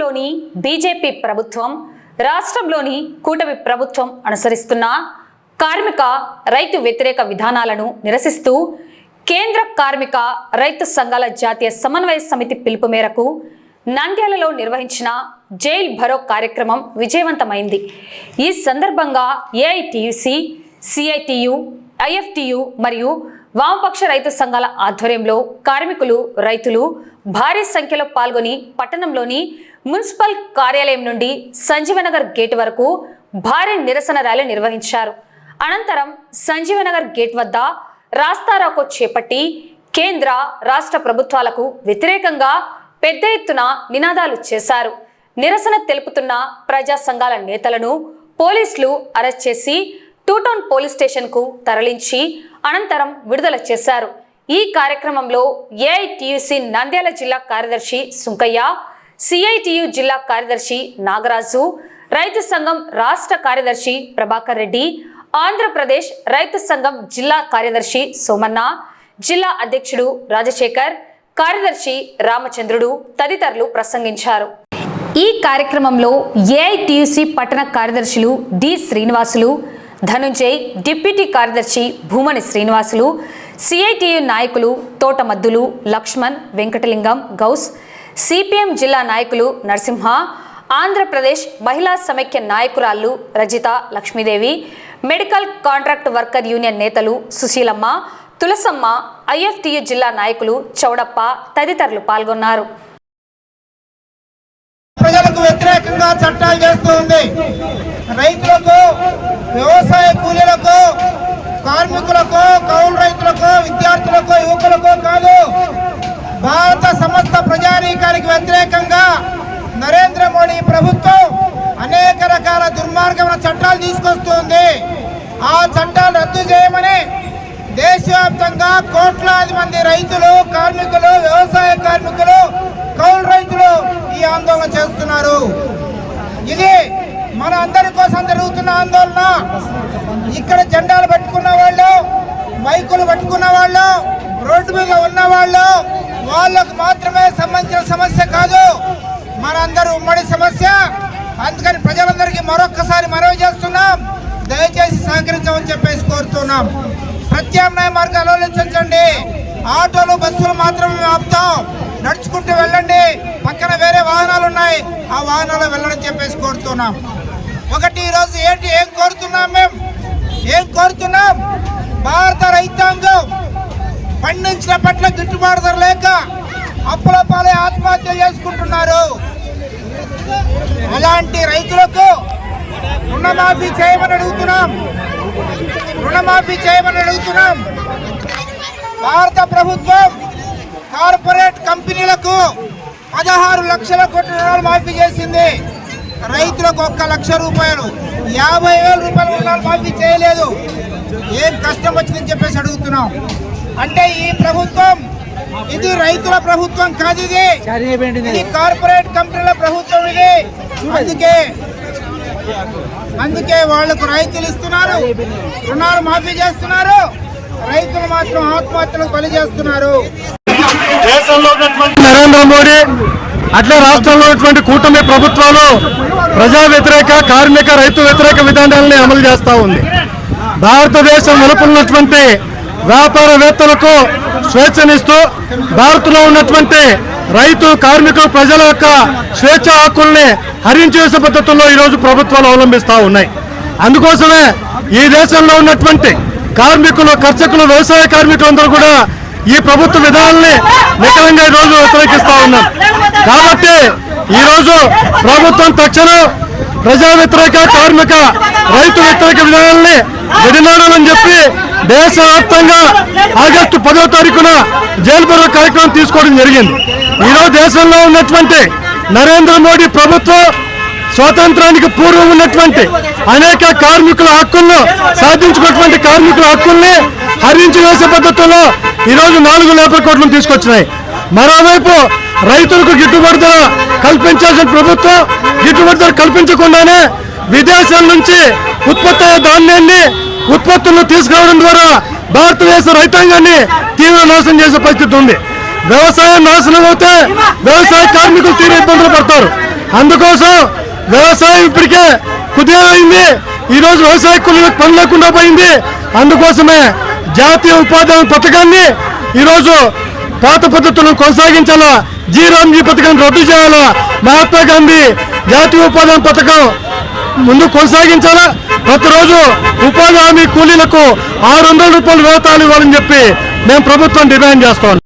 కేంద్రంలోని బీజేపీ ప్రభుత్వం రాష్ట్రంలోని కూటమి ప్రభుత్వం అనుసరిస్తున్న కార్మిక రైతు వ్యతిరేక విధానాలను నిరసిస్తూ కేంద్ర కార్మిక రైతు సంఘాల జాతీయ సమన్వయ సమితి పిలుపు మేరకు నంద్యాలలో నిర్వహించిన జైల్ భరో కార్యక్రమం విజయవంతమైంది। ఈ సందర్భంగా ఏఐటియుసి, సిఐటియు, ఐఎఫ్టియు మరియు వామపక్ష రైతు సంఘాల ఆధ్వర్యంలో కార్మికులు, రైతులు భారీ సంఖ్యలో పాల్గొని పట్టణంలోని మున్సిపల్ కార్యాలయం నుండి సంజీవనగర్ గేట్ వరకు భారీ నిరసన ర్యాలీ నిర్వహించారు। అనంతరం సంజీవనగర్ గేట్ వద్ద రాస్తారోకో చేపట్టి కేంద్ర, రాష్ట్ర ప్రభుత్వాలకు వ్యతిరేకంగా పెద్ద ఎత్తున నినాదాలు చేశారు। నిరసన తెలుపుతున్న ప్రజా సంఘాల నేతలను పోలీసులు అరెస్ట్ చేసి టూటౌన్ పోలీస్ స్టేషన్ కు తరలించి అనంతరం విడుదల చేశారు। ఈ కార్యక్రమంలో ఏఐటియుసి నంద్యాల జిల్లా కార్యదర్శి సుంకయ్య, సిఐటియు జిల్లా కార్యదర్శి నాగరాజు, రైతు సంఘం రాష్ట్ర కార్యదర్శి ప్రభాకర్ రెడ్డి, ఆంధ్రప్రదేశ్ రైతు సంఘం జిల్లా కార్యదర్శి సోమన్న, జిల్లా అధ్యక్షుడు రాజశేఖర్, కార్యదర్శి రామచంద్రుడు తదితరులు ప్రసంగించారు। ఈ కార్యక్రమంలో ఏఐటియుసి పట్టణ కార్యదర్శులు డి శ్రీనివాసులు, ధనుంజయ్, డిప్యూటీ కార్యదర్శి భూమని శ్రీనివాసులు, సిఐటియు నాయకులు తోటమద్దులు, లక్ష్మణ్, వెంకటలింగం, గౌస్, సిపిఎం జిల్లా నాయకులు నరసింహ, ఆంధ్రప్రదేశ్ మహిళా సమైక్య నాయకురాళ్లు Rajitha, Lakshmidevi, medical contract worker union నేతలు సుశీలమ్మ, తులసమ్మ, ఐఎఫ్టియు జిల్లా నాయకులు చౌడప్ప తదితరులు పాల్గొన్నారు। ప్రజలకు వ్యతిరేకంగా చట్టాలు చేస్తూ ఉంది। రైతులకు, వ్యవసాయ కూలీలకు, కార్మికులకు, కౌలు రైతులకు, విద్యార్థులకు, యువకులకు కాదు, భారత సమస్త ప్రజానీకానికి వ్యతిరేకంగా నరేంద్ర మోడీ ప్రభుత్వం అనేక రకాల దుర్మార్గమైన చట్టాలు తీసుకొస్తుంది। ఆ చట్టాలు రద్దు చేయమని దేశవ్యాప్తంగా కోట్లాది మంది రైతులు, కార్మికులు, వ్యవసాయ కార్మికులు, కౌలు రైతులు ఈ ఆందోళన చేస్తున్నారు। ఇది మన అందరి కోసం జరుగుతున్న ఆందోళన। ఇక్కడ జెండాలు పట్టుకున్న వాళ్ళు, మైకులు పట్టుకున్న వాళ్ళు, రోడ్డు మీద ఉన్న వాళ్ళు, వాళ్ళకు మాత్రమే సంబంధించిన సమస్య కాదు, మనందరూ ఉమ్మడి సమస్య। అందుకని ప్రజలందరికీ మరొక్కసారి మనవి చేస్తున్నాం, దయచేసి సహకరించమని చెప్పేసి కోరుతున్నాం। ప్రత్యామ్నాయ మార్గాలు ఆలోచించండి। ఆటోలు, బస్సులు మాత్రమే ఆపుతాం, నడుచుకుంటూ వెళ్ళండి, పక్కన వేరే వాహనాలు ఉన్నాయి, ఆ వాహనాలు వెళ్ళని చెప్పేసి కోరుతున్నాం। ఒకటి ఈరోజు ఏం కోరుతున్నాం, ఏం కోరుతున్నాం? భారత రైతాంగం పండించిన పట్ల గిట్టుబాటు ధర లేక అప్పుల పాలై ఆత్మహత్య చేసుకుంటున్నారు। అలాంటి రైతులకు రుణమాఫీ చేయమని అడుగుతున్నాం, రుణమాఫీ చేయమని అడుగుతున్నాం। భారత ప్రభుత్వం కార్పొరేట్ కంపెనీలకు 16 లక్షల కోట్ల రుణాలు మాఫీ చేసింది, రైతులకు 1 లక్ష రూపాయలు, 50,000 రూపాయల రుణాలు మాఫీ చేయలేదు। ఏం కష్టం వచ్చిందని చెప్పేసి అడుగుతున్నాం। అంటే ఈ ప్రభుత్వం ఇది రైతుల ప్రభుత్వం కాదు, ఇది కార్పొరేట్ కంపెనీల ప్రభుత్వం ఇది। అందుకే వాళ్లకు రైతులు ఇస్తున్నారు, రుణాలు మాఫీ చేస్తున్నారు, రైతులు మాత్రం ఆత్మహత్యలకు బలి చేస్తున్నారు। దేశంలో ఉన్నటువంటి నరేంద్ర మోడీ అట్లే రాష్ట్రంలో ఉన్నటువంటి కూటమి ప్రభుత్వాలు ప్రజా వ్యతిరేక, కార్మిక, రైతు వ్యతిరేక విధానాలని అమలు చేస్తూ ఉంది। భారతదేశం వెలుపలున్నటువంటి వ్యాపారవేత్తలకు స్వేచ్ఛనిస్తూ భారత్లో ఉన్నటువంటి రైతు, కార్మికులు, ప్రజల యొక్క స్వేచ్ఛ హక్కుల్ని హరించేసే పద్ధతుల్లో ఈరోజు ప్రభుత్వాలు అవలంబిస్తూ ఉన్నాయి। అందుకోసమే ఈ దేశంలో ఉన్నటువంటి కార్మికులు, కర్షకులు, వ్యవసాయ కార్మికులందరూ కూడా ఈ ప్రభుత్వ విధానాన్ని నికరంగా ఈరోజు వ్యతిరేకిస్తూ ఉన్నాం। కాబట్టి ఈరోజు ప్రభుత్వం తక్షణం ప్రజా వ్యతిరేక, కార్మిక, రైతు వ్యతిరేక విధానాన్ని విడనాడాలని చెప్పి దేశవ్యాప్తంగా ఆగస్టు 10వ తారీఖున జైలు భరో కార్యక్రమం తీసుకోవడం జరిగింది। ఈరోజు దేశంలో ఉన్నటువంటి నరేంద్ర మోడీ ప్రభుత్వం స్వాతంత్రానికి పూర్వం ఉన్నటువంటి అనేక కార్మికుల హక్కులను సాధించుకున్నటువంటి కార్మికుల హక్కుల్ని హరించి వేసే పద్ధతుల్లో ఈరోజు 4 లేబర్ కోడ్లను తీసుకొచ్చినాయి। మరోవైపు రైతులకు గిట్టుబాటు ధర కల్పించాల్సిన ప్రభుత్వం గిట్టుబాటు ధర కల్పించకుండానే విదేశాల నుంచి ఉత్పత్తి అయ్యే ధాన్యాన్ని, ఉత్పత్తులను తీసుకురావడం ద్వారా భారతదేశ రైతాంగాన్ని తీవ్ర నాశనం చేసే పరిస్థితి ఉంది। వ్యవసాయం నాశనం అవుతే వ్యవసాయ కార్మికులు తీవ్ర ఇబ్బందులు పడతారు। అందుకోసం వ్యవసాయం ఇప్పటికే కుదేలైంది. ఈరోజు వ్యవసాయ కూలీలకు పని లేకుండా పోయింది. అందుకోసమే జాతీయ ఉపాధి హామీ పథకాన్ని ఈరోజు పాత పద్ధతులను కొనసాగించాలా, జీరాంజీ పథకాన్ని రద్దు చేయాలా, మహాత్మా గాంధీ జాతీయ ఉపాధి హామీ పథకం ముందు కొనసాగించాలా. ప్రతిరోజు ఉపాధి హామీ కూలీలకు 600 రూపాయలు వేతనాలు ఇవ్వాలని చెప్పి మేము ప్రభుత్వం డిమాండ్ చేస్తాం.